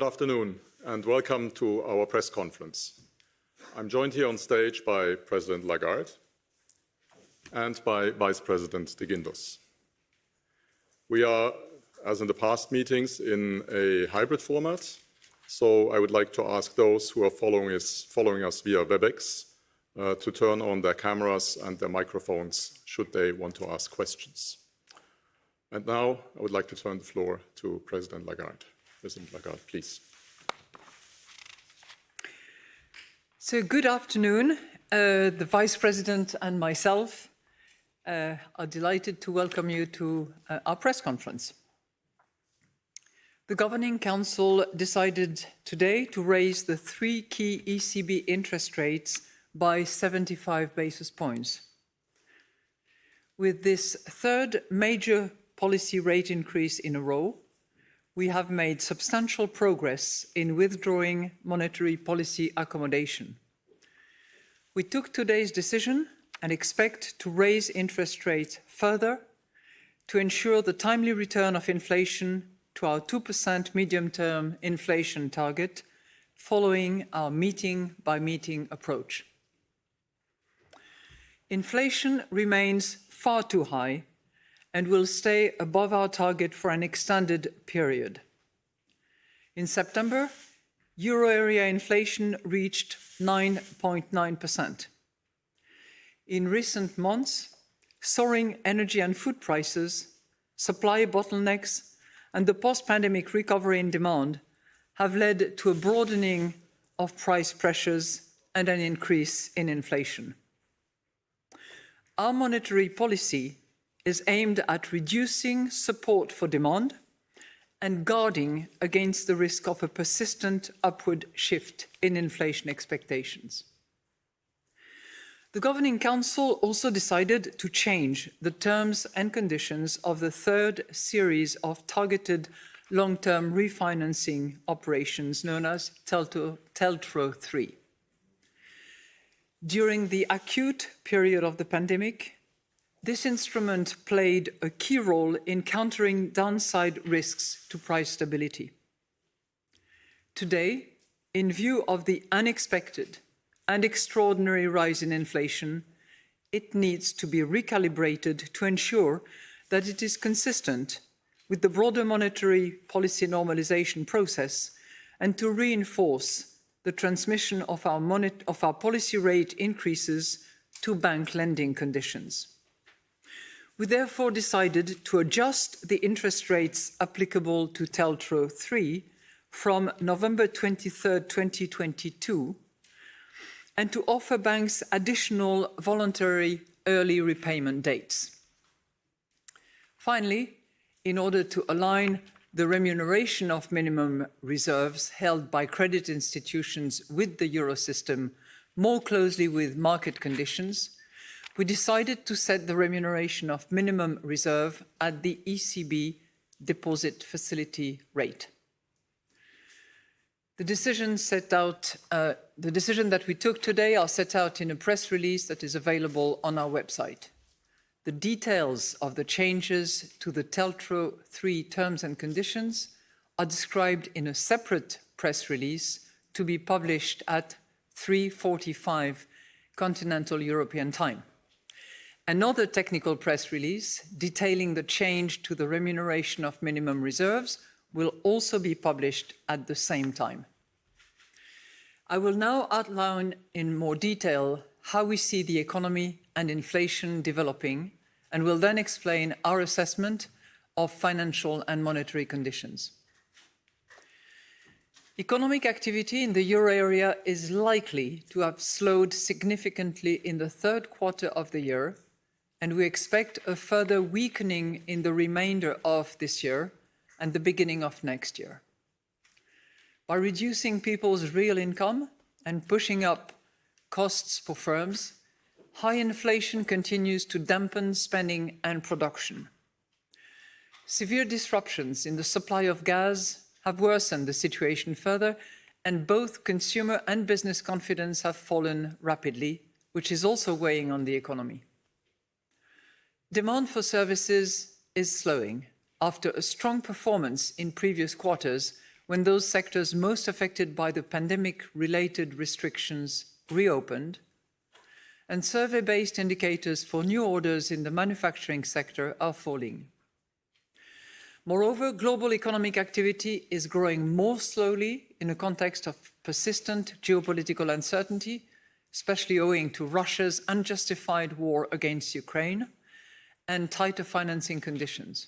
afternoon and welcome to our press conference. I'm joined here on stage by President Lagarde and by Vice President de Guindos. We are, as in the past meetings, in a hybrid format, so I would like to ask those who are following us via WebEx to turn on their cameras and their microphones should they want to ask questions. And now I would like to turn the floor to President Lagarde. President Lagarde, please. So good afternoon. The Vice President and myself are delighted to welcome you to our press conference. The Governing Council decided today to raise the three key ECB interest rates by 75 basis points. With this third major policy rate increase in a row, we have made substantial progress in withdrawing monetary policy accommodation. We took today's decision and expect to raise interest rates further to ensure the timely return of inflation to our 2% medium-term inflation target following our meeting-by-meeting approach. Inflation remains far too high and will stay above our target for an extended period. In September, euro area inflation reached 9.9%. In recent months, soaring energy and food prices, supply bottlenecks, and the post-pandemic recovery in demand have led to a broadening of price pressures and an increase in inflation. Our monetary policy is aimed at reducing support for demand and guarding against the risk of a persistent upward shift in inflation expectations. The Governing Council also decided to change the terms and conditions of the third series of targeted long-term refinancing operations known as TLTRO III. During the acute period of the pandemic, this instrument played a key role in countering downside risks to price stability. Today, in view of the unexpected and extraordinary rise in inflation, it needs to be recalibrated to ensure that it is consistent with the broader monetary policy normalization process and to reinforce the transmission of our policy rate increases to bank lending conditions. We therefore decided to adjust the interest rates applicable to TLTRO III from November 23, 2022, and to offer banks additional voluntary early repayment dates. Finally, in order to align the remuneration of minimum reserves held by credit institutions with the Eurosystem more closely with market conditions, we decided to set the remuneration of minimum reserve at the ECB deposit facility rate. The decision that we took today are set out in a press release that is available on our website. The details of the changes to the TLTRO III terms and conditions are described in a separate press release to be published at 3:45 Continental European Time. Another technical press release detailing the change to the remuneration of minimum reserves will also be published at the same time. I will now outline in more detail how we see the economy and inflation developing, and will then explain our assessment of financial and monetary conditions. Economic activity in the euro area is likely to have slowed significantly in the third quarter of the year, and we expect a further weakening in the remainder of this year and the beginning of next year. By reducing people's real income and pushing up costs for firms, high inflation continues to dampen spending and production. Severe disruptions in the supply of gas have worsened the situation further, and both consumer and business confidence have fallen rapidly, which is also weighing on the economy. Demand for services is slowing after a strong performance in previous quarters when those sectors most affected by the pandemic-related restrictions reopened, and survey-based indicators for new orders in the manufacturing sector are falling. Moreover, global economic activity is growing more slowly in a context of persistent geopolitical uncertainty, especially owing to Russia's unjustified war against Ukraine and tighter financing conditions.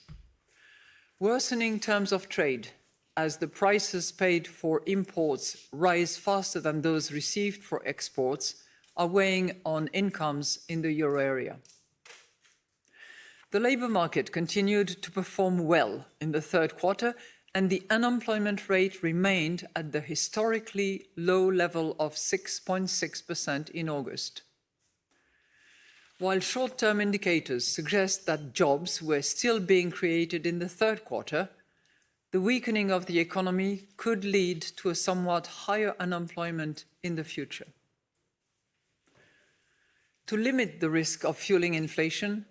Worsening terms of trade, as the prices paid for imports rise faster than those received for exports, are weighing on incomes in the euro area. The labour market continued to perform well in the third quarter, and the unemployment rate remained at the historically low level of 6.6% in August. While short-term indicators suggest that jobs were still being created in the third quarter, the weakening of the economy could lead to a somewhat higher unemployment in the future. To limit the risk of fueling inflation,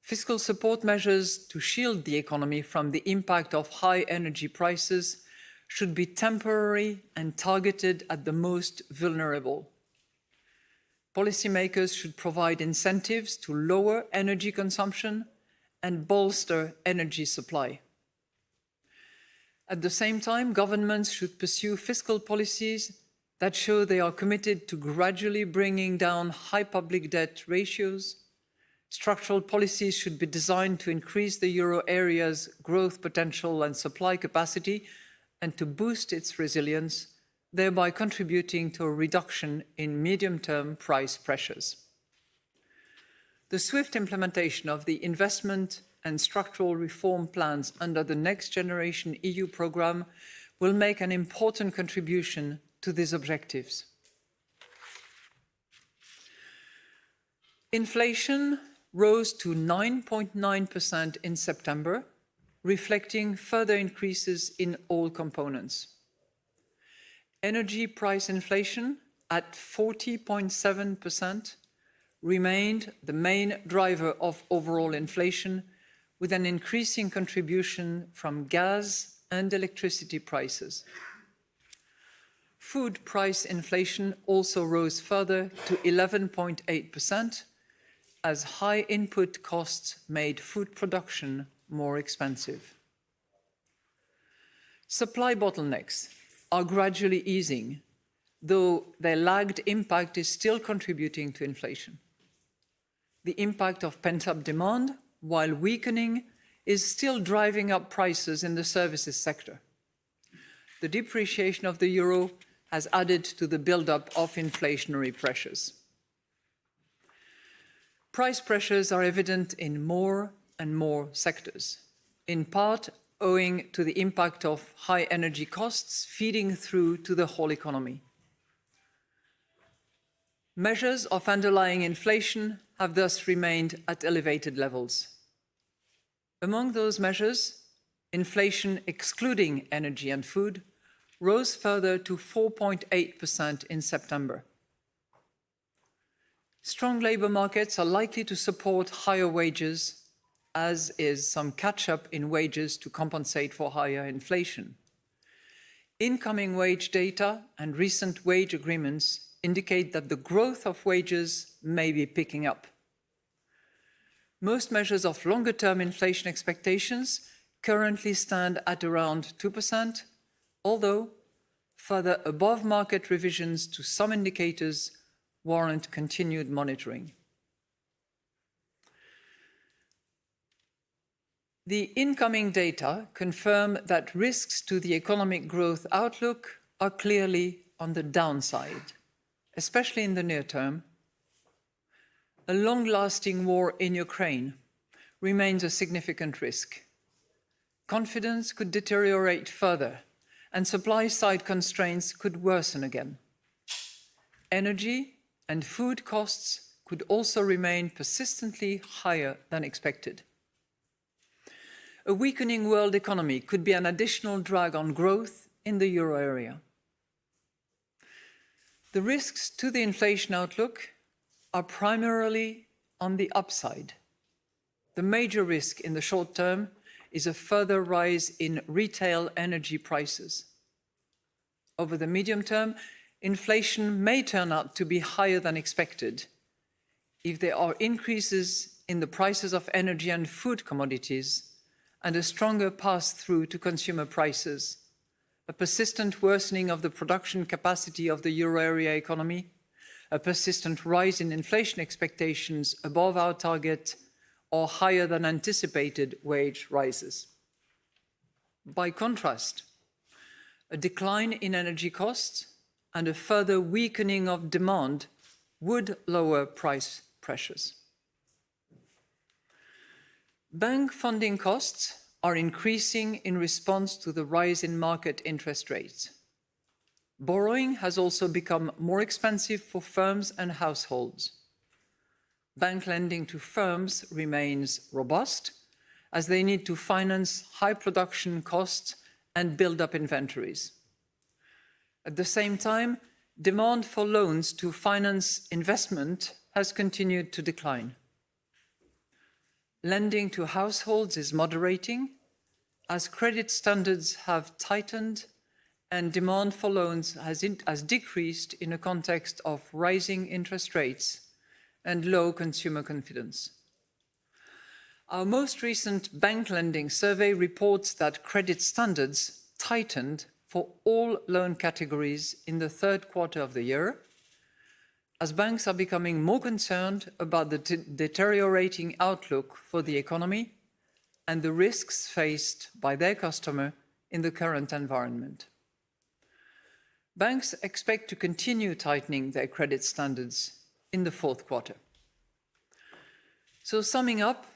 fiscal support measures to shield the economy from the impact of high energy prices should be temporary and targeted at the most vulnerable. Policymakers should provide incentives to lower energy consumption and bolster energy supply. At the same time, governments should pursue fiscal policies that show they are committed to gradually bringing down high public debt ratios. Structural policies should be designed to increase the euro area's growth potential and supply capacity and to boost its resilience, thereby contributing to a reduction in medium-term price pressures. The swift implementation of the investment and structural reform plans under the Next Generation EU programme will make an important contribution to these objectives. Inflation rose to 9.9% in September, reflecting further increases in all components. Energy price inflation at 40.7% remained the main driver of overall inflation, with an increasing contribution from gas and electricity prices. Food price inflation also rose further to 11.8%, as high input costs made food production more expensive. Supply bottlenecks are gradually easing, though their lagged impact is still contributing to inflation. The impact of pent-up demand, while weakening, is still driving up prices in the services sector. The depreciation of the euro has added to the build-up of inflationary pressures. Price pressures are evident in more and more sectors, in part owing to the impact of high energy costs feeding through to the whole economy. Measures of underlying inflation have thus remained at elevated levels. Among those measures, inflation excluding energy and food rose further to 4.8% in September. Strong labour markets are likely to support higher wages, as is some catch-up in wages to compensate for higher inflation. Incoming wage data and recent wage agreements indicate that the growth of wages may be picking up. Most measures of longer-term inflation expectations currently stand at around 2%, although further above-market revisions to some indicators warrant continued monitoring. The incoming data confirm that risks to the economic growth outlook are clearly on the downside, especially in the near term. A long-lasting war in Ukraine remains a significant risk. Confidence could deteriorate further, and supply-side constraints could worsen again. Energy and food costs could also remain persistently higher than expected. A weakening world economy could be an additional drag on growth in the euro area. The risks to the inflation outlook are primarily on the upside. The major risk in the short term is a further rise in retail energy prices. Over the medium term, inflation may turn out to be higher than expected if there are increases in the prices of energy and food commodities and a stronger pass-through to consumer prices, a persistent worsening of the production capacity of the euro area economy, a persistent rise in inflation expectations above our target, or higher than anticipated wage rises. By contrast, a decline in energy costs and a further weakening of demand would lower price pressures. Bank funding costs are increasing in response to the rise in market interest rates. Borrowing has also become more expensive for firms and households. Bank lending to firms remains robust as they need to finance high production costs and build up inventories. At the same time, demand for loans to finance investment has continued to decline. Lending to households is moderating as credit standards have tightened and demand for loans has decreased in a context of rising interest rates and low consumer confidence. Our most recent bank lending survey reports that credit standards tightened for all loan categories in the third quarter of the year, as banks are becoming more concerned about the deteriorating outlook for the economy and the risks faced by their customer in the current environment. Banks expect to continue tightening their credit standards in the fourth quarter. So summing up,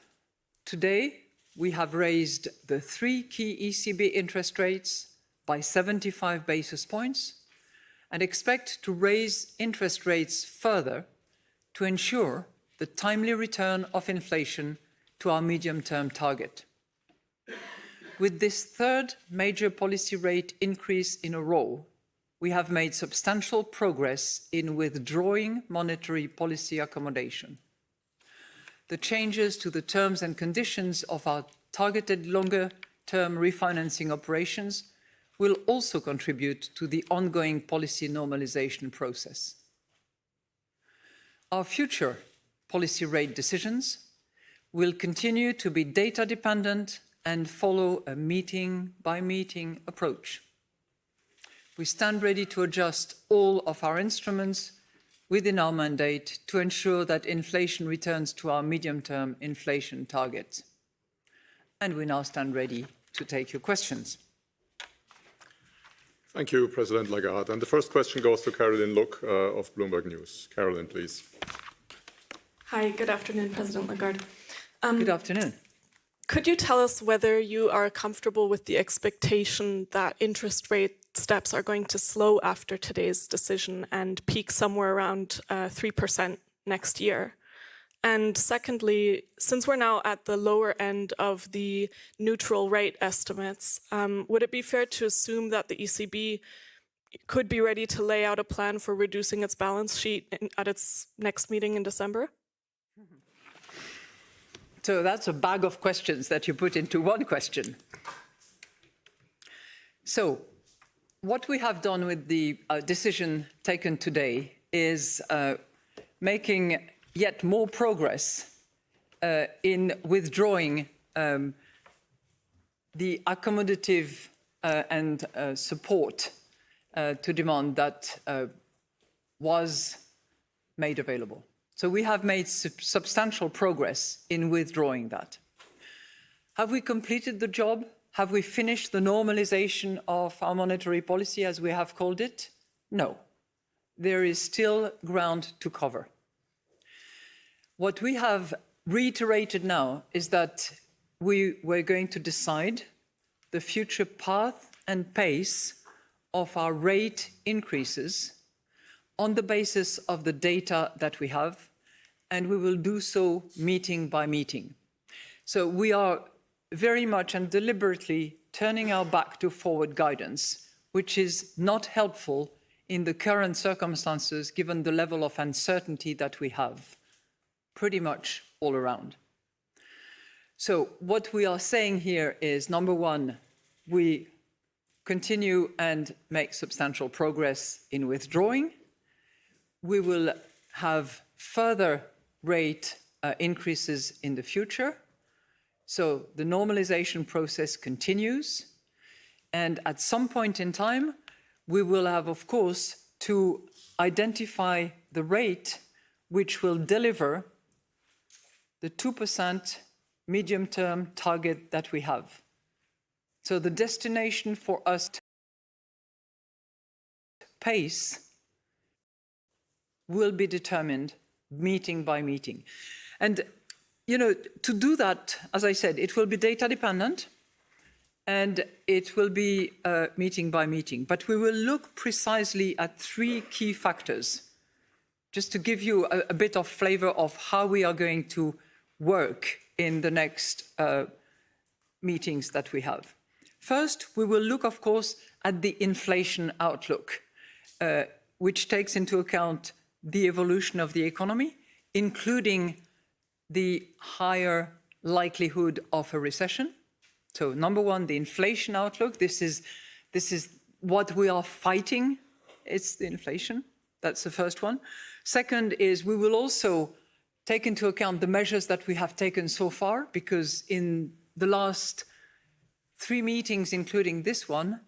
today we have raised the 3 key ECB interest rates by 75 basis points and expect to raise interest rates further to ensure the timely return of inflation to our medium-term target. With this third major policy rate increase in a row, we have made substantial progress in withdrawing monetary policy accommodation. The changes to the terms and conditions of our targeted longer-term refinancing operations will also contribute to the ongoing policy normalization process. Our future policy rate decisions will continue to be data-dependent and follow a meeting-by-meeting approach. We stand ready to adjust all of our instruments within our mandate to ensure that inflation returns to our medium-term inflation target. And we now stand ready to take your questions. Thank you, President Lagarde. And the first question goes to Caroline Look of Bloomberg News. Caroline, please. Hi, good afternoon, President Lagarde. Good afternoon. Could you tell us whether you are comfortable with the expectation that interest rate steps are going to slow after today's decision and peak somewhere around 3% next year? And secondly, since we're now at the lower end of the neutral rate estimates, would it be fair to assume that the ECB could be ready to lay out a plan for reducing its balance sheet at its next meeting in December? So that's a bag of questions that you put into one question. So what we have done with the decision taken today is making yet more progress in withdrawing the accommodative and support to demand that was made available. So we have made substantial progress in withdrawing that. Have we completed the job? Have we finished the normalization of our monetary policy, as we have called it? No. There is still ground to cover. What we have reiterated now is that we're going to decide the future path and pace of our rate increases on the basis of the data that we have, and we will do so meeting by meeting. So we are very much and deliberately turning our back to forward guidance, which is not helpful in the current circumstances, given the level of uncertainty that we have pretty much all around. So what we are saying here is, number one, we continue and make substantial progress in withdrawing. We will have further rate increases in the future. So the normalization process continues. And at some point in time, we will have, of course, to identify the rate which will deliver the 2% medium-term target that we have. So the destination for us to pace will be determined meeting by meeting. And, you know, to do that, as I said, it will be data dependent and it will be meeting by meeting. But we will look precisely at three key factors, just to give you a bit of flavor of how we are going to work in the next meetings that we have. First, we will look, of course, at the inflation outlook, which takes into account the evolution of the economy, including the higher likelihood of a recession. So, number one, the inflation outlook. This is what we are fighting. It's the inflation. That's the first one. Second is we will also take into account the measures that we have taken so far, because in the last 3 meetings, including this one,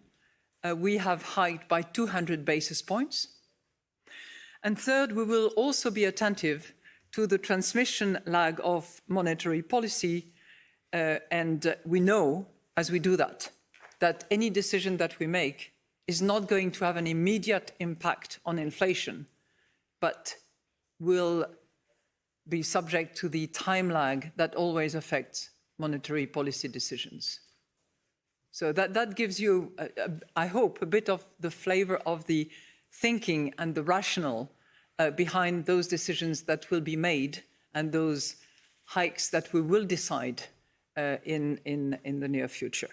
we have hiked by 200 basis points. And third, we will also be attentive to the transmission lag of monetary policy. And we know, as we do that any decision that we make is not going to have an immediate impact on inflation, but will be subject to the time lag that always affects monetary policy decisions. So that gives you, I hope, a bit of the flavor of the thinking and the rationale behind those decisions that will be made and those hikes that we will decide in the near future.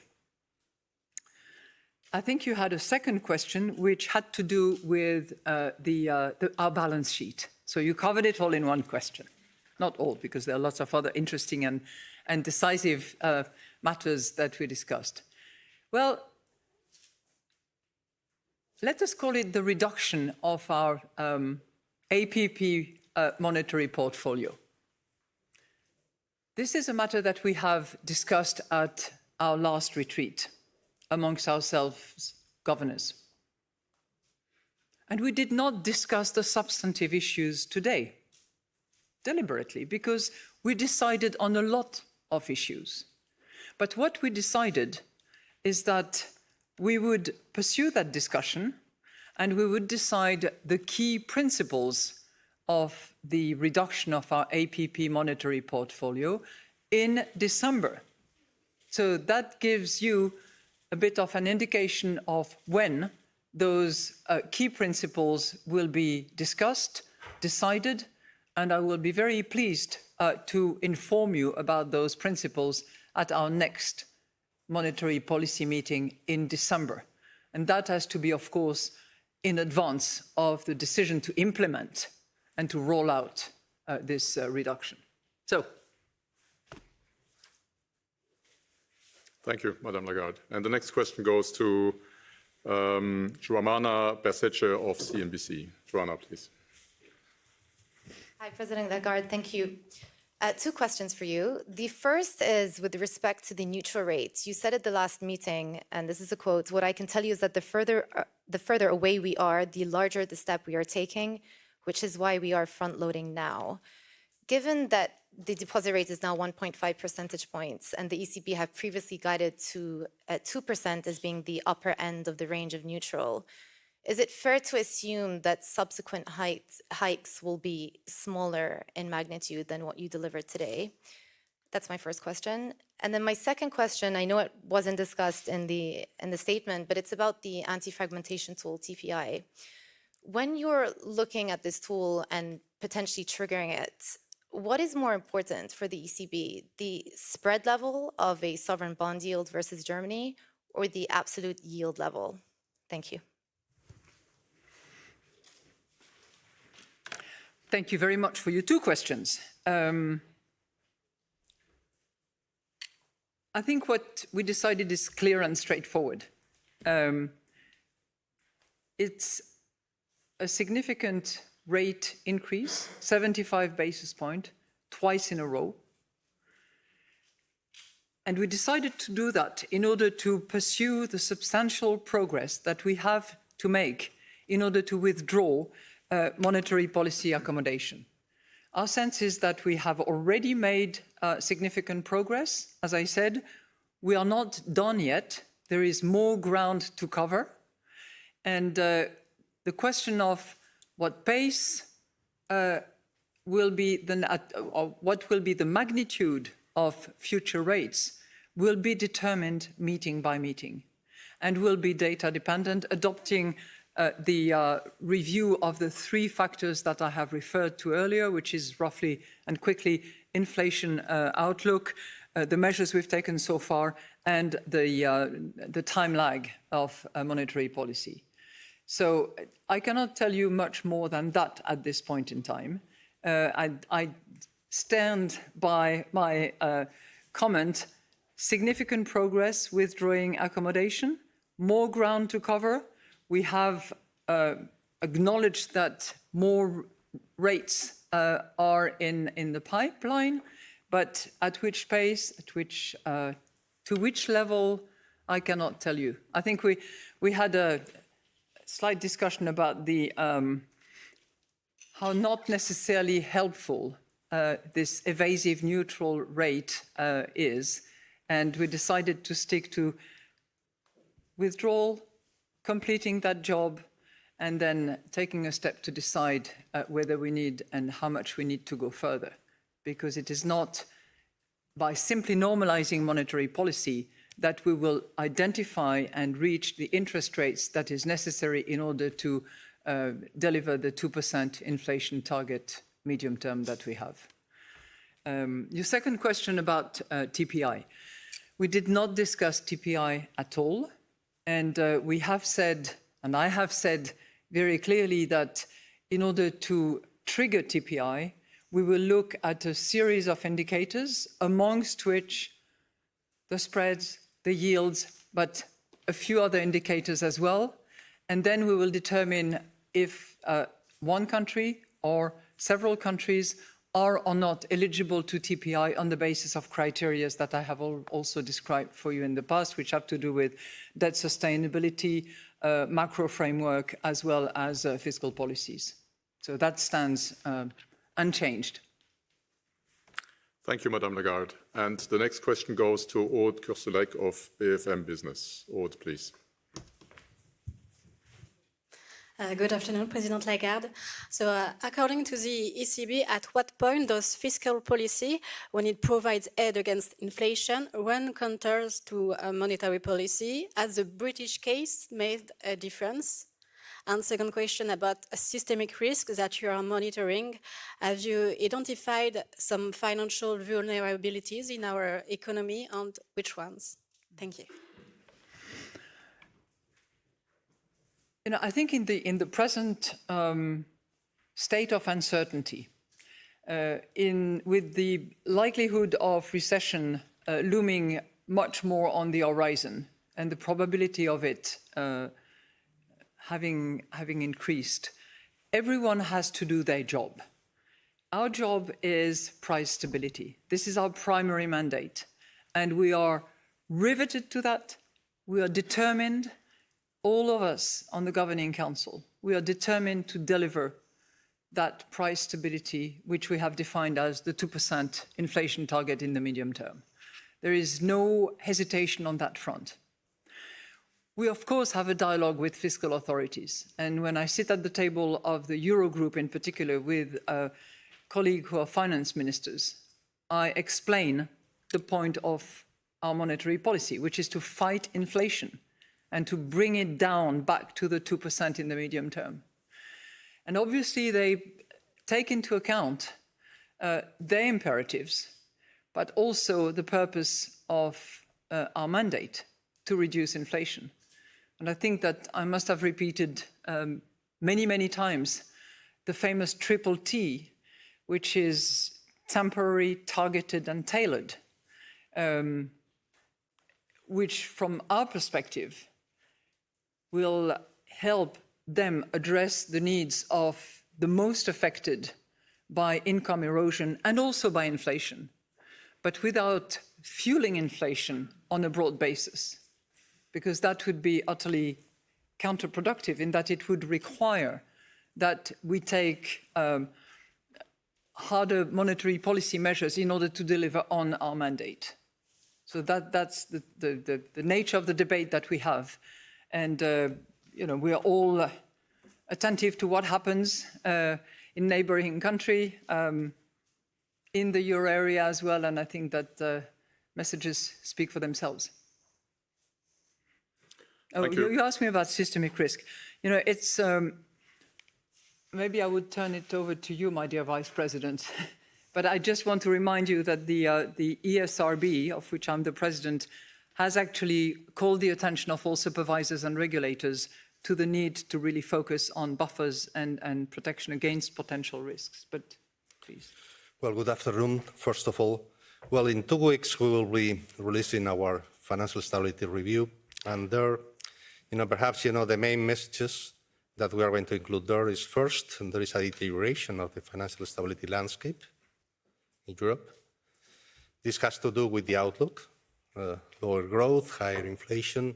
I think you had a second question, which had to do with our balance sheet. So you covered it all in one question. Not all, because there are lots of other interesting and decisive matters that we discussed. Well, let us call it the reduction of our APP monetary portfolio. This is a matter that we have discussed at our last retreat amongst ourselves governors. And we did not discuss the substantive issues today, deliberately, because we decided on a lot of issues. But what we decided is that we would pursue that discussion and we would decide the key principles of the reduction of our APP monetary portfolio in December. So that gives you a bit of an indication of when those key principles will be discussed, decided, and I will be very pleased to inform you about those principles at our next monetary policy meeting in December. And that has to be, of course, in advance of the decision to implement and to roll out this reduction. So. Thank you, Madame Lagarde. And the next question goes to Joanna Bersace of CNBC. Joanna, please. Hi, President Lagarde. Thank you. 2 questions for you. The first is with respect to the neutral rates. You said at the last meeting, and this is a quote, "What I can tell you is that the further away we are, the larger the step we are taking, which is why we are front-loading now." Given that the deposit rate is now 1.5 percentage points, and the ECB have previously guided to 2% as being the upper end of the range of neutral, is it fair to assume that subsequent hikes will be smaller in magnitude than what you delivered today? That's my first question. And then my second question, I know it wasn't discussed in the statement, but it's about the anti-fragmentation tool, TPI. When you're looking at this tool and potentially triggering it, what is more important for the ECB, the spread level of a sovereign bond yield versus Germany, or the absolute yield level? Thank you. Thank you very much for your 2 questions. I think what we decided is clear and straightforward. It's a significant rate increase, 75 basis points, twice in a row. And we decided to do that in order to pursue the substantial progress that we have to make in order to withdraw monetary policy accommodation. Our sense is that we have already made significant progress. As I said, we are not done yet. There is more ground to cover. And the question of what pace will be what will be the magnitude of future rates will be determined meeting by meeting and will be data dependent, adopting the review of the three factors that I have referred to earlier, which is roughly and quickly inflation outlook, the measures we've taken so far, and the time lag of monetary policy. So I cannot tell you much more than that at this point in time. I stand by my comment, significant progress withdrawing accommodation, more ground to cover. We have acknowledged that more rates are in the pipeline, but at which pace, to which level, I cannot tell you. I think we had a slight discussion about the how not necessarily helpful this evasive neutral rate is, and we decided to stick to withdrawal, completing that job, and then taking a step to decide whether we need and how much we need to go further. Because it is not by simply normalizing monetary policy that we will identify and reach the interest rates that is necessary in order to deliver the 2% inflation target medium term that we have. Your second question about TPI. We did not discuss TPI at all. And we have said, and I have said very clearly that in order to trigger TPI, we will look at a series of indicators, amongst which the spreads, the yields, but a few other indicators as well. And then we will determine if one country or several countries are or not eligible to TPI on the basis of criteria that I have also described for you in the past, which have to do with debt sustainability, macro framework, as well as fiscal policies. So that stands unchanged. Thank you, Madame Lagarde. And the next question goes to Aude Kursulek of BFM Business. Aude, please. Good afternoon, President Lagarde. So according to the ECB, at what point does fiscal policy, when it provides aid against inflation, run counter to monetary policy? Has the British case made a difference? And second question about a systemic risk that you are monitoring. Have you identified some financial vulnerabilities in our economy, and which ones? Thank you. You know, I think in the present state of uncertainty, with the likelihood of recession looming much more on the horizon, and the probability of it having increased, everyone has to do their job. Our job is price stability. This is our primary mandate, and we are riveted to that. We are determined. All of us on the Governing Council, we are determined to deliver that price stability, which we have defined as the 2% inflation target in the medium term. There is no hesitation on that front. We, of course, have a dialogue with fiscal authorities. And when I sit at the table of the Eurogroup in particular with a colleague who are finance ministers, I explain the point of our monetary policy, which is to fight inflation and to bring it down back to the 2% in the medium term. And obviously they take into account their imperatives, but also the purpose of our mandate to reduce inflation. And I think that I must have repeated many, many times the famous triple T, which is temporary, targeted, and tailored, which from our perspective will help them address the needs of the most affected by income erosion and also by inflation, but without fueling inflation on a broad basis, because that would be utterly counterproductive in that it would require that we take harder monetary policy measures in order to deliver on our mandate. So that's the nature of the debate that we have. And we are all attentive to what happens in neighboring country, in the euro area as well, and I think that messages speak for themselves. You asked me about systemic risk. It's maybe I would turn it over to you, my dear Vice President. But I just want to remind you that the ESRB, of which I'm the president, has actually called the attention of all supervisors and regulators to the need to really focus on buffers and protection against potential risks. But please. Well, good afternoon, first of all. Well, in 2 weeks, we will be releasing our financial stability review. And there, perhaps, the main messages that we are going to include there is first, there is a deterioration of the financial stability landscape in Europe. This has to do with the outlook, lower growth, higher inflation,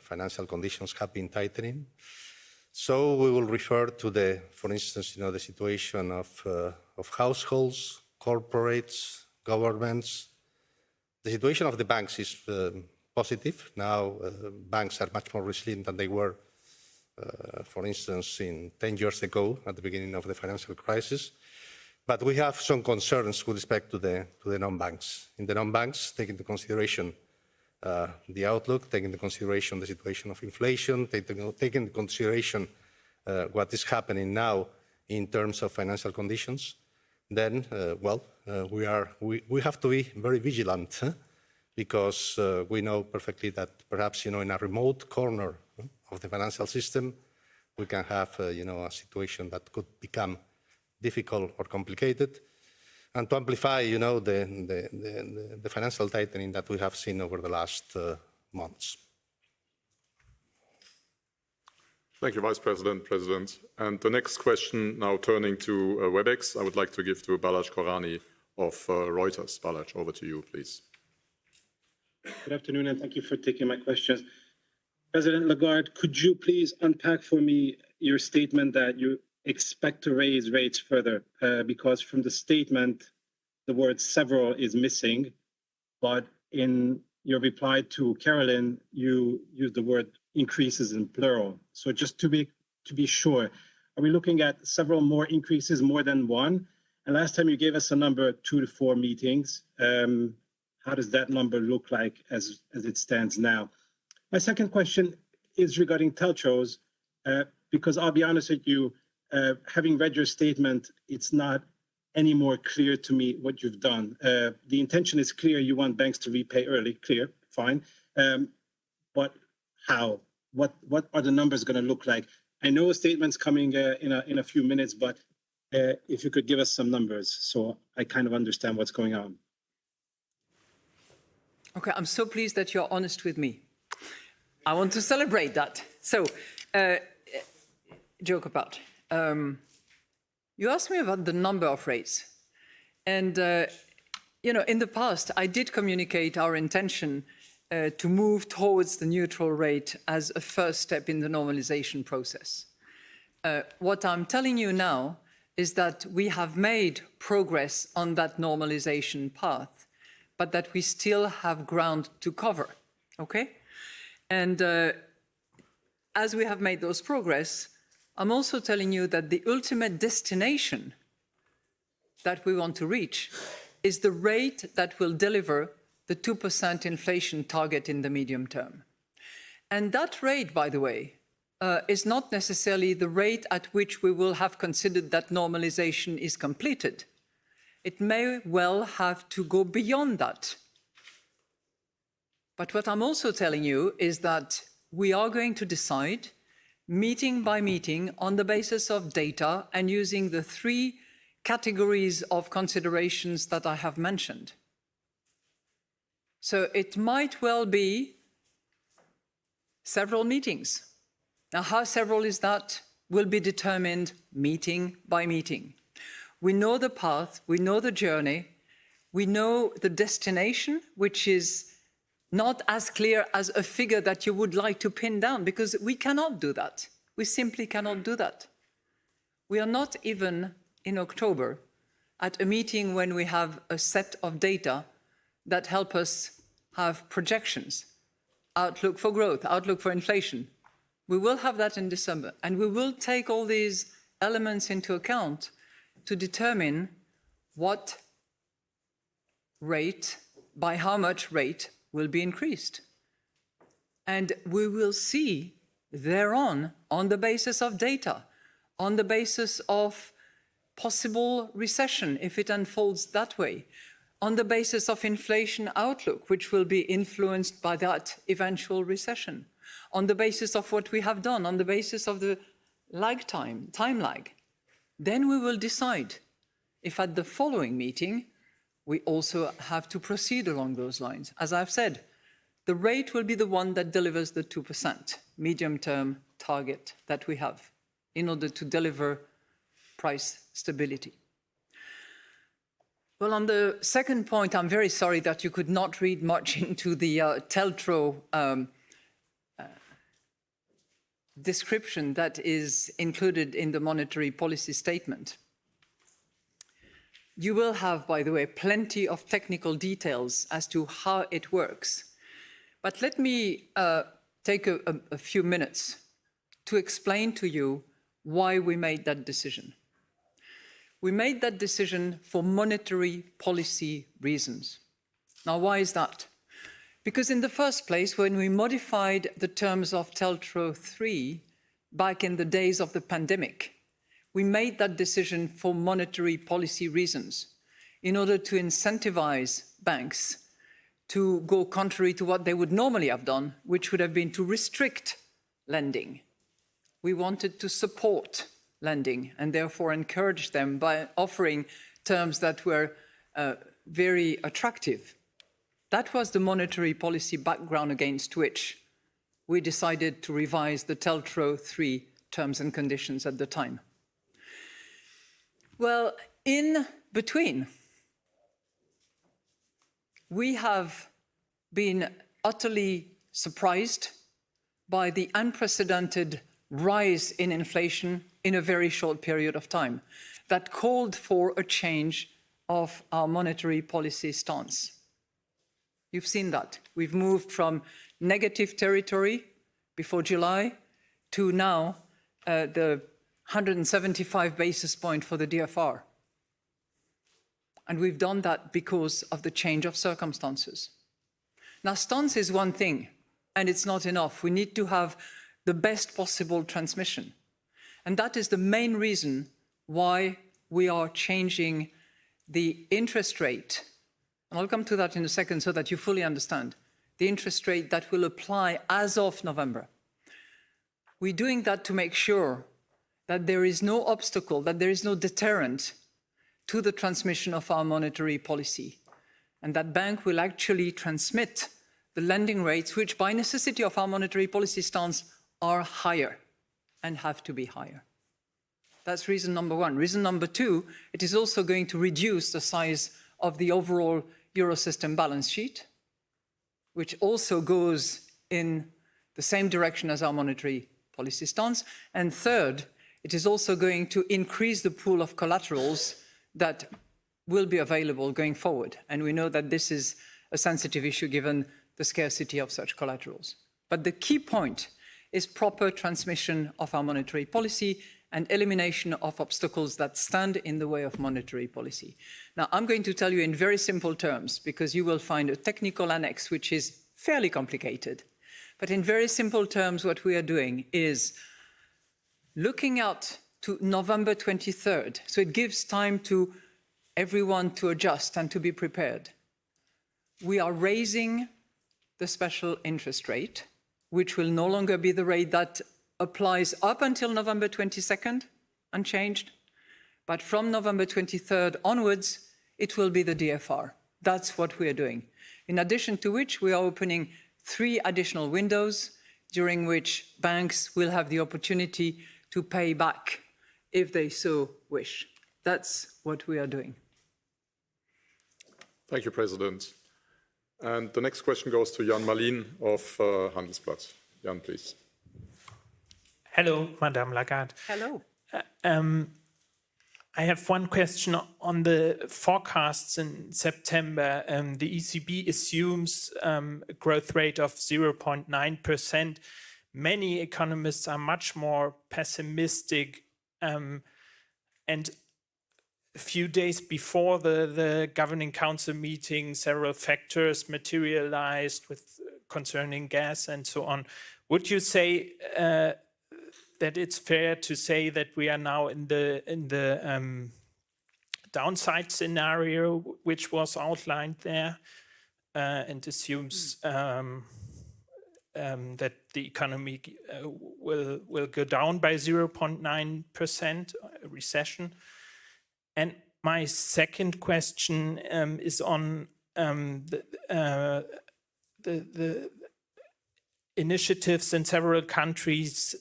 financial conditions have been tightening. So we will refer to for instance, the situation of households, corporates, governments. The situation of the banks is positive. Now banks are much more resilient than they were, for instance, 10 years ago at the beginning of the financial crisis. But we have some concerns with respect to the non-banks. In the non-banks, taking into consideration the outlook, taking into consideration the situation of inflation, taking into consideration what is happening now in terms of financial conditions, then, we have to be very vigilant because we know perfectly that perhaps, in a remote corner of the financial system, we can have, a situation that could become difficult or complicated, and to amplify, the financial tightening that we have seen over the last months. Thank you, Vice President, President. And the next question, now turning to WebEx, I would like to give to Balazs Korani of Reuters. Balazs, over to you, please. Good afternoon, and thank you for taking my questions. President Lagarde, could you please unpack for me your statement that you expect to raise rates further? Because from the statement, the word several is missing, but in your reply to Caroline, you used the word increases in plural. So just to be sure, are we looking at several more increases, more than one? And last time you gave us a number, 2 to 4 meetings. How does that number look like as it stands now? My second question is regarding telcos, because I'll be honest with you, having read your statement, it's not any more clear to me what you've done. The intention is clear, you want banks to repay early, clear, fine. But how? What are the numbers going to look like? I know a statement's coming in a few minutes, but if you could give us some numbers so I kind of understand what's going on. Okay, I'm so pleased that you're honest with me. I want to celebrate that. So, joke apart. You asked me about the number of rates. And, in the past, I did communicate our intention to move towards the neutral rate as a first step in the normalization process. What I'm telling you now is that we have made progress on that normalization path, but that we still have ground to cover, okay? And as we have made those progress, I'm also telling you that the ultimate destination that we want to reach is the rate that will deliver the 2% inflation target in the medium term. And that rate, by the way, is not necessarily the rate at which we will have considered that normalization is completed. It may well have to go beyond that. But what I'm also telling you is that we are going to decide, meeting by meeting, on the basis of data and using the 3 categories of considerations that I have mentioned. So it might well be several meetings. Now, how several is that will be determined meeting by meeting. We know the path, we know the journey, we know the destination, which is not as clear as a figure that you would like to pin down, because we cannot do that. We simply cannot do that. We are not even in October at a meeting when we have a set of data that help us have projections, outlook for growth, outlook for inflation. We will have that in December, and we will take all these elements into account to determine what rate, by how much rate, will be increased. And we will see thereon, on the basis of data, on the basis of possible recession, if it unfolds that way, on the basis of inflation outlook, which will be influenced by that eventual recession, on the basis of what we have done, on the basis of the time lag. Then we will decide if at the following meeting we also have to proceed along those lines. As I've said, the rate will be the one that delivers the 2% medium-term target that we have in order to deliver price stability. Well, on the second point, I'm very sorry that you could not read much into the TLTRO description that is included in the monetary policy statement. You will have, by the way, plenty of technical details as to how it works. But let me take a few minutes to explain to you why we made that decision. We made that decision for monetary policy reasons. Now, why is that? Because in the first place, when we modified the terms of TLTRO III back in the days of the pandemic, we made that decision for monetary policy reasons in order to incentivize banks to go contrary to what they would normally have done, which would have been to restrict lending. We wanted to support lending and therefore encourage them by offering terms that were very attractive. That was the monetary policy background against which we decided to revise the TLTRO III terms and conditions at the time. Well, in between, we have been utterly surprised by the unprecedented rise in inflation in a very short period of time that called for a change of our monetary policy stance. You've seen that. We've moved from negative territory before July to now the 175 basis point for the DFR. And we've done that because of the change of circumstances. Now, stance is one thing, and it's not enough. We need to have the best possible transmission. And that is the main reason why we are changing the interest rate. And I'll come to that in a second so that you fully understand the interest rate that will apply as of November. We're doing that to make sure that there is no obstacle, that there is no deterrent to the transmission of our monetary policy, and that bank will actually transmit the lending rates, which by necessity of our monetary policy stance are higher and have to be higher. That's reason number one. Reason number two, it is also going to reduce the size of the overall Eurosystem balance sheet, which also goes in the same direction as our monetary policy stance. And third, it is also going to increase the pool of collaterals that will be available going forward. And we know that this is a sensitive issue given the scarcity of such collaterals. But the key point is proper transmission of our monetary policy and elimination of obstacles that stand in the way of monetary policy. Now, I'm going to tell you in very simple terms, because you will find a technical annex which is fairly complicated. But in very simple terms, what we are doing is looking out to November 23rd. So it gives time to everyone to adjust and to be prepared. We are raising the special interest rate, which will no longer be the rate that applies up until November 22nd, unchanged. But from November 23rd onwards, it will be the DFR. That's what we are doing. In addition to which, we are opening 3 additional windows during which banks will have the opportunity to pay back if they so wish. That's what we are doing. Thank you, President. And the next question goes to Jan Malin of Handelsblatt. Jan, please. Hello, Madame Lagarde. Hello. I have one question on the forecasts in September. The ECB assumes a growth rate of 0.9%. Many economists are much more pessimistic. And a few days before the Governing Council meeting, several factors materialized concerning gas and so on. Would you say that it's fair to say that we are now in the downside scenario, which was outlined there, and assumes that the economy will go down by 0.9%, a recession? And my second question is on the initiatives in several countries.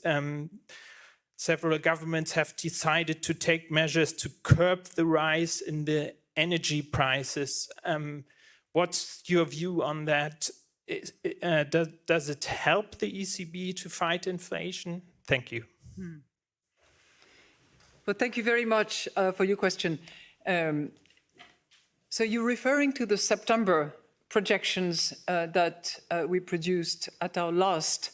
Several governments have decided to take measures to curb the rise in the energy prices. What's your view on that? Does it help the ECB to fight inflation? Thank you. Well, thank you very much for your question. So you're referring to the September projections that we produced at our last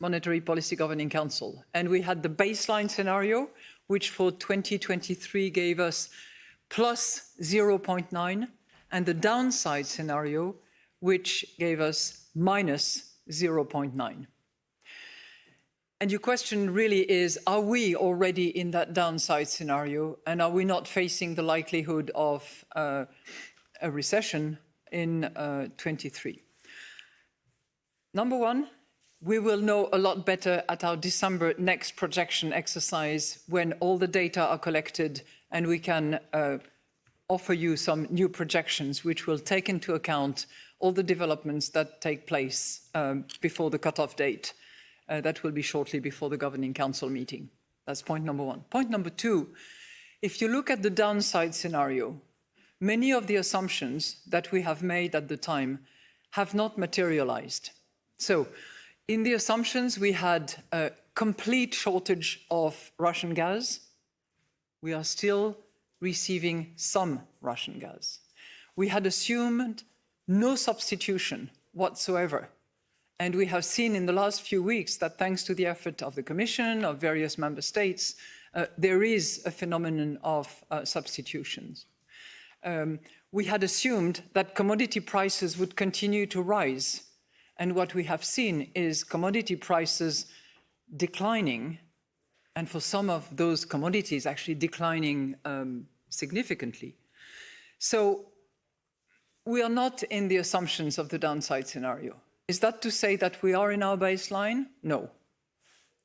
Monetary Policy Governing Council. And we had the baseline scenario, which for 2023 gave us plus 0.9, and the downside scenario, which gave us minus 0.9. And your question really is, are we already in that downside scenario, and are we not facing the likelihood of a recession in 23? Number one, we will know a lot better at our December next projection exercise when all the data are collected and we can offer you some new projections which will take into account all the developments that take place before the cutoff date. That will be shortly before the Governing Council meeting. That's point number one. Point number two, if you look at the downside scenario, many of the assumptions that we have made at the time have not materialized. So in the assumptions, we had a complete shortage of Russian gas. We are still receiving some Russian gas. We had assumed no substitution whatsoever. And we have seen in the last few weeks that thanks to the effort of the Commission, of various member states, there is a phenomenon of substitutions. We had assumed that commodity prices would continue to rise. And what we have seen is commodity prices declining, and for some of those commodities actually declining significantly. So we are not in the assumptions of the downside scenario. Is that to say that we are in our baseline? No,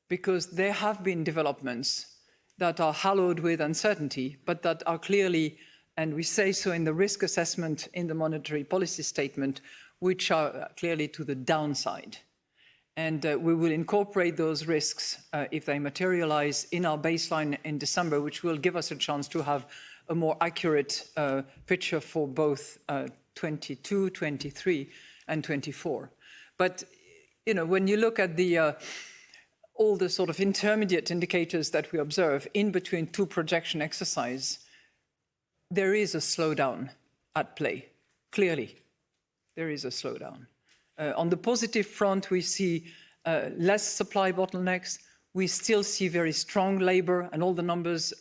because there have been developments that are hallowed with uncertainty, but that are clearly, and we say so in the risk assessment in the monetary policy statement, which are clearly to the downside. And we will incorporate those risks if they materialize in our baseline in December, which will give us a chance to have a more accurate picture for both 22, 23, and 24. But, you know, when you look at all the sort of intermediate indicators that we observe in between two projection exercises, there is a slowdown at play. Clearly, there is a slowdown. On the positive front, we see less supply bottlenecks. We still see very strong labor and all the numbers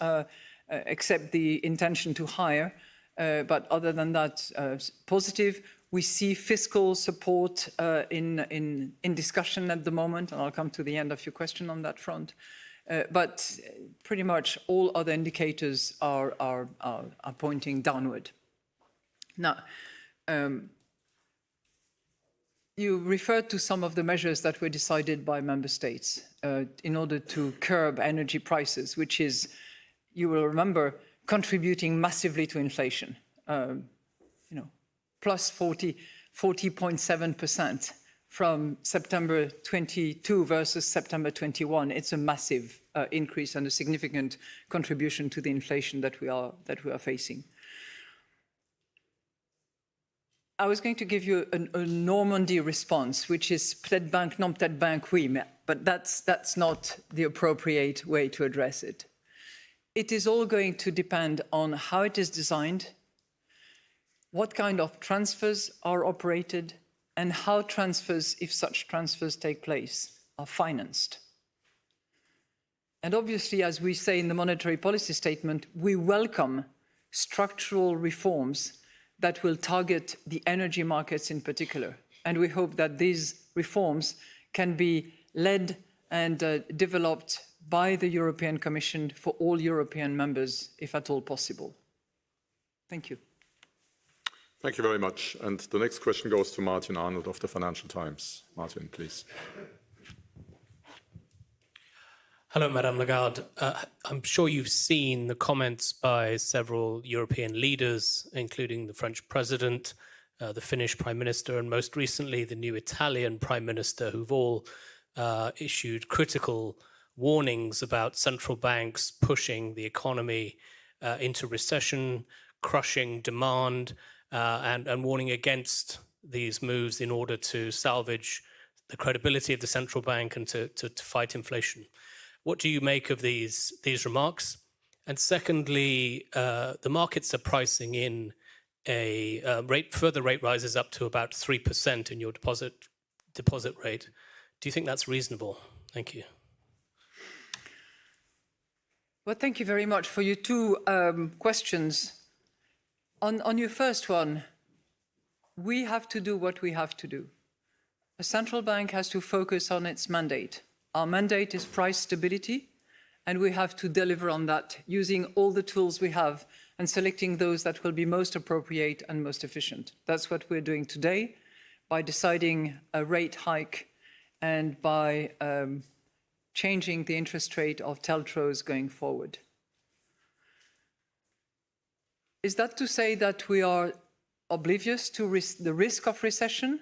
except the intention to hire. But other than that, positive. We see fiscal support in discussion at the moment, and I'll come to the end of your question on that front. But pretty much all other indicators are pointing downward. Now, you referred to some of the measures that were decided by member states in order to curb energy prices, which is, you will remember, contributing massively to inflation. Plus 40.7% from September 22 versus September 21. It's a massive increase and a significant contribution to the inflation that we are facing. I was going to give you a Normandy response, which is peut-être banque, non peut-être banque, oui, but that's not the appropriate way to address it. It is all going to depend on how it is designed, what kind of transfers are operated, and how transfers, if such transfers take place, are financed. And obviously, as we say in the monetary policy statement, we welcome structural reforms that will target the energy markets in particular. And we hope that these reforms can be led and developed by the European Commission for all European members, if at all possible. Thank you. Thank you very much. And the next question goes to Martin Arnold of the Financial Times. Martin, please. Hello, Madame Lagarde. I'm sure you've seen the comments by several European leaders, including the French President, the Finnish Prime Minister, and most recently the new Italian Prime Minister, who've all issued critical warnings about central banks pushing the economy into recession, crushing demand, and warning against these moves in order to salvage the credibility of the central bank and to fight inflation. What do you make of these remarks? And secondly, the markets are pricing in further rate rises up to about 3% in your deposit rate. Do you think that's reasonable? Thank you. Well, thank you very much for your two questions. On your first one, we have to do what we have to do. A central bank has to focus on its mandate. Our mandate is price stability, and we have to deliver on that using all the tools we have and selecting those that will be most appropriate and most efficient. That's what we're doing today by deciding a rate hike and by changing the interest rate of TLTROs going forward. Is that to say that we are oblivious to the risk of recession?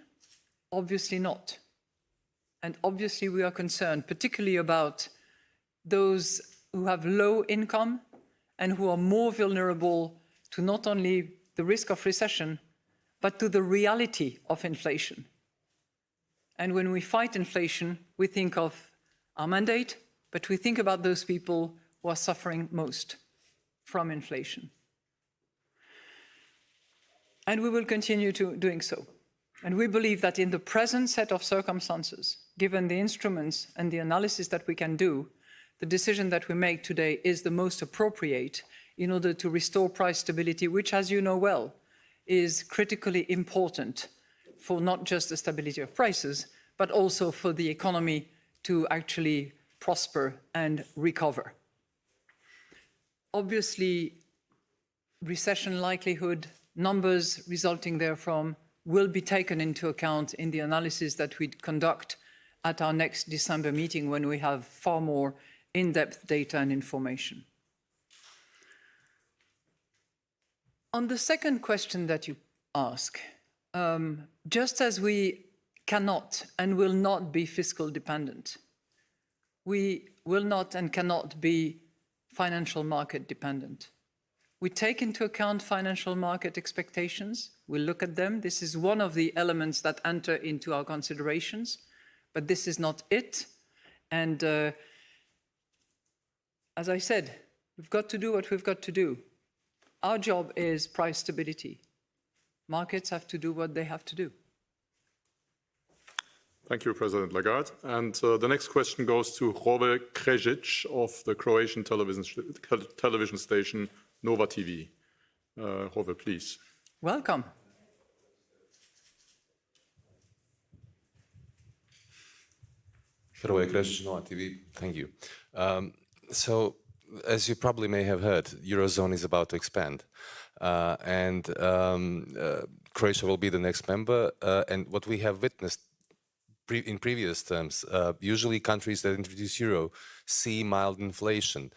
Obviously not. And obviously we are concerned particularly about those who have low income and who are more vulnerable to not only the risk of recession, but to the reality of inflation. And when we fight inflation, we think of our mandate, but we think about those people who are suffering most from inflation. And we will continue doing so. And we believe that in the present set of circumstances, given the instruments and the analysis that we can do, the decision that we make today is the most appropriate in order to restore price stability, which, as you know well, is critically important for not just the stability of prices, but also for the economy to actually prosper and recover. Obviously, recession likelihood, numbers resulting therefrom, will be taken into account in the analysis that we conduct at our next December meeting when we have far more in-depth data and information. On the second question that you ask, just as we cannot and will not be fiscal dependent, we will not and cannot be financial market dependent. We take into account financial market expectations. We look at them. This is one of the elements that enter into our considerations, but this is not it. And as I said, we've got to do what we've got to do. Our job is price stability. Markets have to do what they have to do. Thank you, President Lagarde. And the next question goes to Rove Kresic of the Croatian television station Nova TV. Rove, please. Welcome. Rove Kresic, Nova TV. Thank you. So, as you probably may have heard, Eurozone is about to expand. Croatia will be the next member. And what we have witnessed in previous terms. Usually countries that introduce euro see mild inflation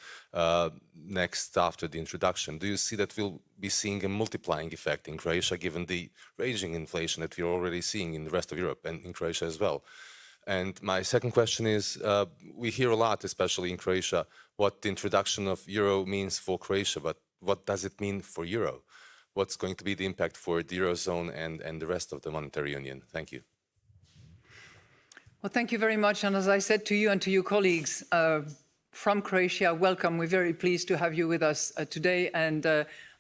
next after the introduction. Do you see that we'll be seeing a multiplying effect in Croatia, given the raging inflation that we're already seeing in the rest of Europe and in Croatia as well? And my second question is, we hear a lot, especially in Croatia, what the introduction of euro means for Croatia, but what does it mean for euro? What's going to be the impact for the Eurozone and the rest of the monetary union? Thank you. Well, thank you very much. And as I said to you and to your colleagues from Croatia, welcome. We're very pleased to have you with us today. And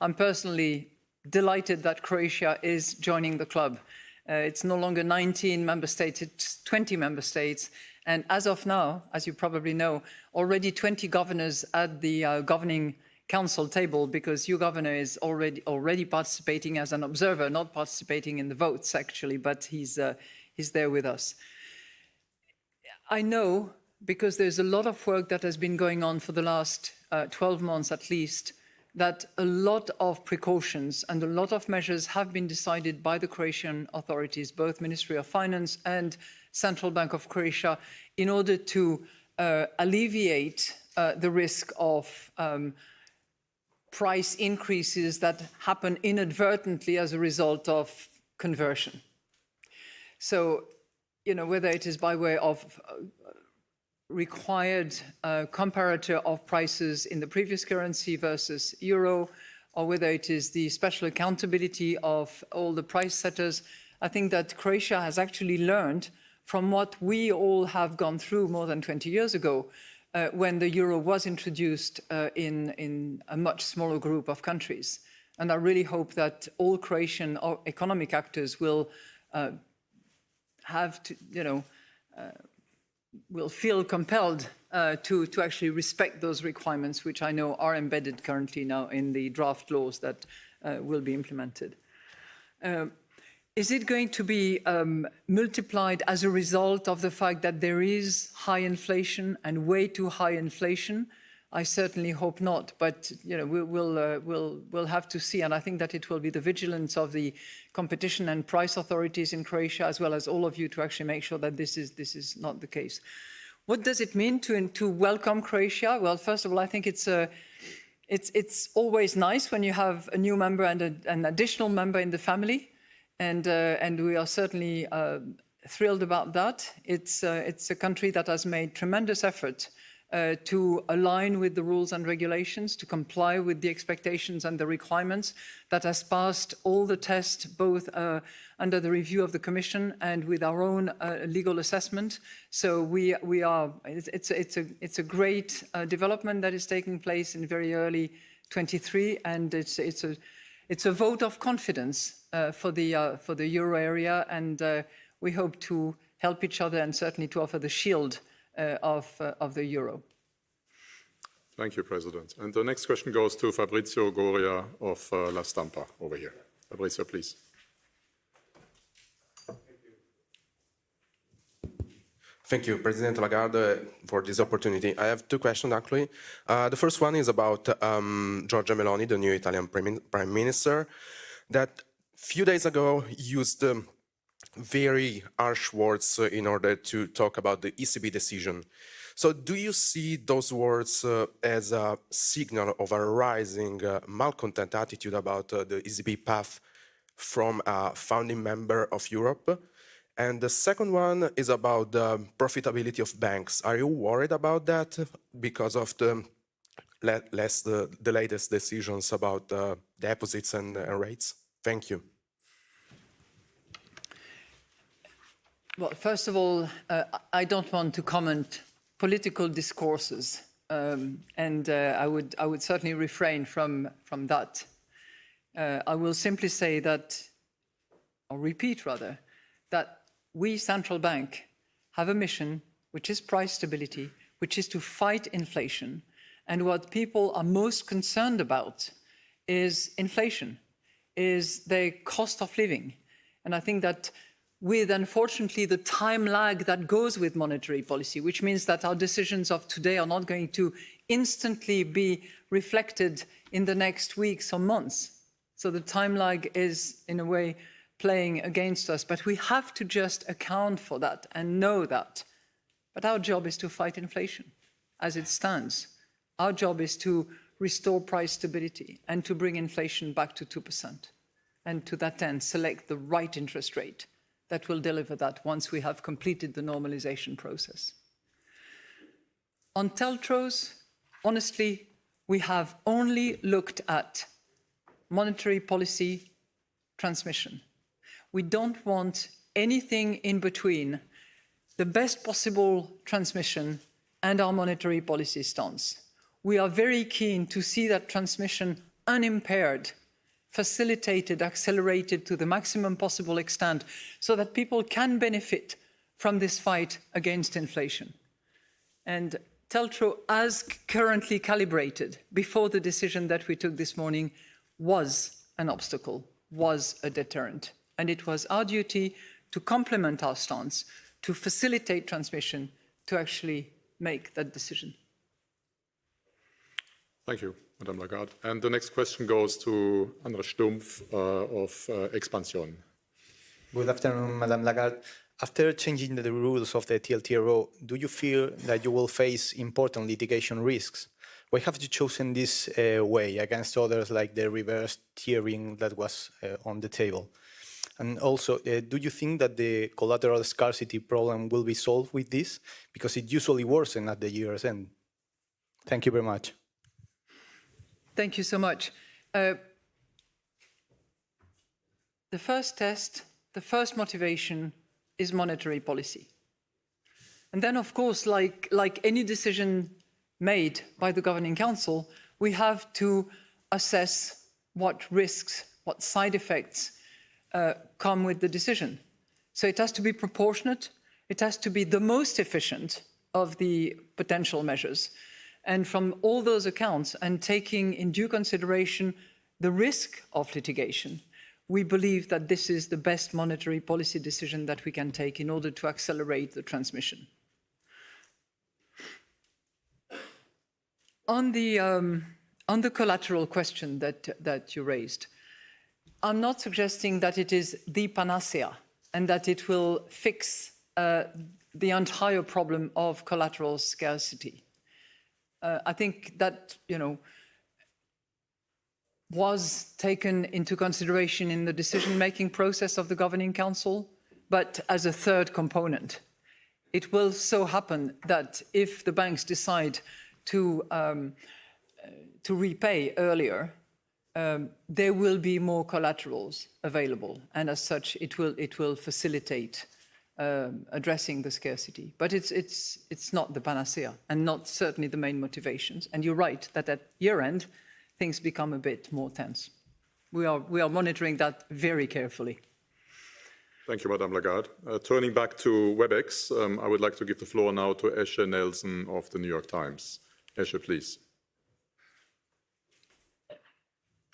I'm personally delighted that Croatia is joining the club. It's no longer 19 member states, it's 20 member states. And as of now, as you probably know, already 20 governors at the governing council table, because your governor is already participating as an observer, not participating in the votes actually, but he's there with us. I know, because there's a lot of work that has been going on for the last 12 months at least, that a lot of precautions and a lot of measures have been decided by the Croatian authorities, both Ministry of Finance and Central Bank of Croatia, in order to alleviate the risk of price increases that happen inadvertently as a result of conversion. So, you know, whether it is by way of required comparator of prices in the previous currency versus euro, or whether it is the special accountability of all the price setters, I think that Croatia has actually learned from what we all have gone through more than 20 years ago, when the euro was introduced in a much smaller group of countries. And I really hope that all Croatian economic actors will have to, you know, will feel compelled to actually respect those requirements, which I know are embedded currently now in the draft laws that will be implemented. Is it going to be multiplied as a result of the fact that there is high inflation and way too high inflation? I certainly hope not, but you know, we'll have to see, and I think that it will be the vigilance of the competition and price authorities in Croatia, as well as all of you, to actually make sure that this is not the case. What does it mean to welcome Croatia? Well, first of all, I think it's always nice when you have a new member and an additional member in the family, and we are certainly thrilled about that. It's a country that has made tremendous effort to align with the rules and regulations, to comply with the expectations and the requirements, that has passed all the tests, both under the review of the Commission and with our own legal assessment. So it's a great development that is taking place in very early 23, and it's a vote of confidence for the euro area, and we hope to help each other and certainly to offer the shield of the euro. Thank you, President. And the next question goes to Fabrizio Goria of La Stampa over here. Fabrizio, please. Thank you, President Lagarde, for this opportunity. I have two questions, actually. The first one is about Giorgia Meloni, the new Italian Prime Minister, that a few days ago used very harsh words in order to talk about the ECB decision. So do you see those words as a signal of a rising malcontent attitude about the ECB path from a founding member of Europe? And the second one is about the profitability of banks. Are you worried about that because of the latest decisions about deposits and rates? Thank you. Well, first of all, I don't want to comment political discourses, and I would certainly refrain from that. I will simply say that, or repeat rather, that we, Central Bank, have a mission which is price stability, which is to fight inflation. And what people are most concerned about is inflation, is the cost of living. And I think that with, unfortunately, the time lag that goes with monetary policy, which means that our decisions of today are not going to instantly be reflected in the next weeks or months. So the time lag is, in a way, playing against us, but we have to just account for that and know that. But our job is to fight inflation as it stands. Our job is to restore price stability and to bring inflation back to 2%. And to that end, select the right interest rate that will deliver that once we have completed the normalization process. On TLTROs, honestly, we have only looked at monetary policy transmission. We don't want anything in between the best possible transmission and our monetary policy stance. We are very keen to see that transmission unimpaired, facilitated, accelerated to the maximum possible extent so that people can benefit from this fight against inflation. And TLTRO, as currently calibrated before the decision that we took this morning, was an obstacle, was a deterrent. And it was our duty to complement our stance, to facilitate transmission, to actually make that decision. Thank you, Madame Lagarde. And the next question goes to André Stumpf of Expansion. Good afternoon, Madame Lagarde. After changing the rules of the TLTRO, do you fear that you will face important litigation risks? Why have you chosen this way against others like the reverse tiering that was on the table? And also, do you think that the collateral scarcity problem will be solved with this? Because it usually worsens at the year's end. Thank you very much. Thank you so much. The first test, the first motivation is monetary policy. And then, of course, like any decision made by the Governing Council, we have to assess what risks, what side effects come with the decision. So it has to be proportionate. It has to be the most efficient of the potential measures. And from all those accounts, and taking in due consideration the risk of litigation, we believe that this is the best monetary policy decision that we can take in order to accelerate the transmission. On the collateral question that you raised, I'm not suggesting that it is the panacea and that it will fix the entire problem of collateral scarcity. I think that, was taken into consideration in the decision-making process of the Governing Council, but as a third component. It will so happen that if the banks decide to repay earlier, there will be more collaterals available, and as such, it will facilitate addressing the scarcity. But it's not the panacea, and not certainly the main motivations. And you're right that at year end, things become a bit more tense. We are monitoring that very carefully. Thank you, Madame Lagarde. Turning back to WebEx, I would like to give the floor now to Eshe Nelson of the New York Times. Eshe, please.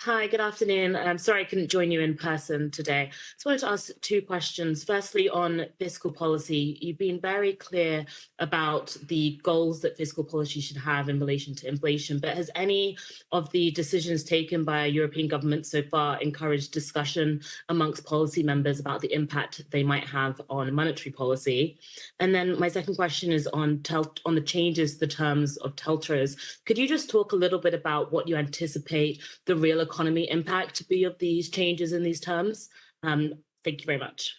Hi, good afternoon. I'm sorry I couldn't join you in person today. Just wanted to ask two questions. Firstly, on fiscal policy, you've been very clear about the goals that fiscal policy should have in relation to inflation, but has any of the decisions taken by European governments so far encouraged discussion amongst policy members about the impact they might have on monetary policy? And then my second question is on the changes, the terms of TLTROs. Could you just talk a little bit about what you anticipate the real economy impact to be of these changes in these terms? Thank you very much.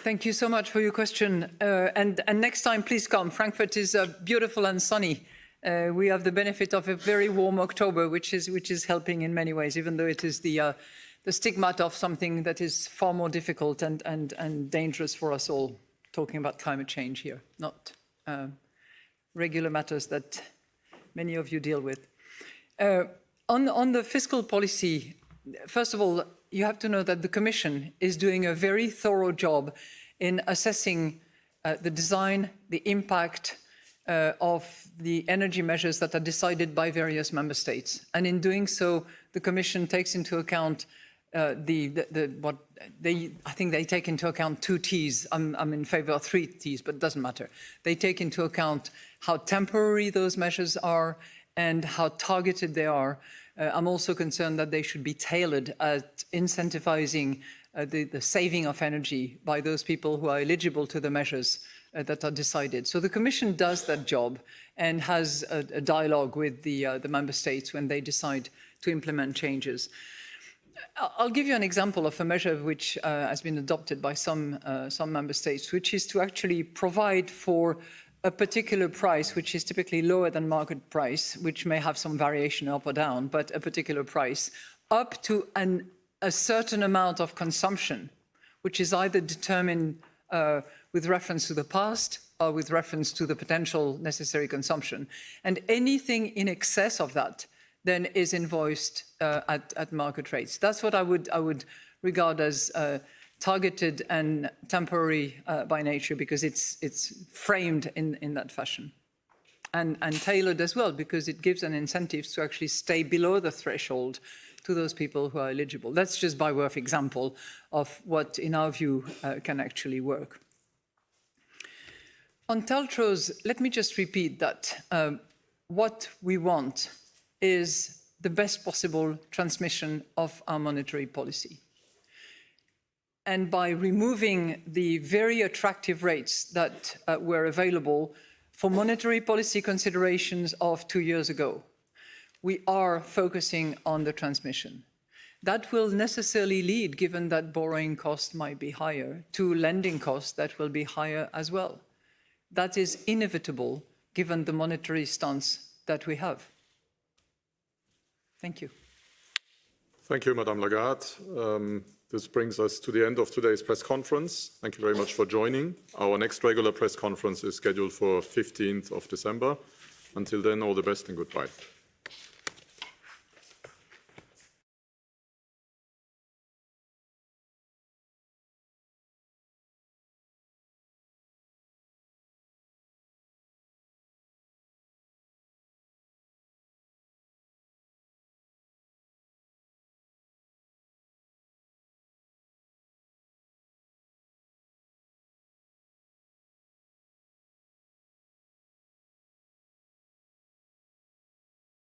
Thank you so much for your question. And next time, please come. Frankfurt is beautiful and sunny. We have the benefit of a very warm October, which is helping in many ways, even though it is the stigma of something that is far more difficult and dangerous for us all, talking about climate change here, not regular matters that many of you deal with. On the fiscal policy, first of all, you have to know that the Commission is doing a very thorough job in assessing the design, the impact of the energy measures that are decided by various member states. And in doing so, the Commission takes into account I think they take into account 2 T's. I'm in favor of 3 T's, but it doesn't matter. They take into account how temporary those measures are and how targeted they are, I'm also concerned that they should be tailored at incentivizing the saving of energy by those people who are eligible to the measures that are decided. So the Commission does that job and has a dialogue with the member states when they decide to implement changes. I'll give you an example of a measure which has been adopted by some member states, which is to actually provide for a particular price, which is typically lower than market price, which may have some variation up or down, but a particular price, up to a certain amount of consumption, which is either determined with reference to the past or with reference to the potential necessary consumption. And anything in excess of that then is invoiced at market rates. That's what I would regard as targeted and temporary by nature, because it's framed in that fashion. And tailored as well, because it gives an incentive to actually stay below the threshold to those people who are eligible. That's just by way of example of what, in our view, can actually work. On TLTROs, let me just repeat that what we want is the best possible transmission of our monetary policy. And by removing the very attractive rates that were available for monetary policy considerations of 2 years ago, we are focusing on the transmission. That will necessarily lead, given that borrowing costs might be higher, to lending costs that will be higher as well. That is inevitable, given the monetary stance that we have. Thank you. Thank you, Madame Lagarde. This brings us to the end of today's press conference. Thank you very much for joining. Our next regular press conference is scheduled for 15th of December. Until then, all the best and goodbye.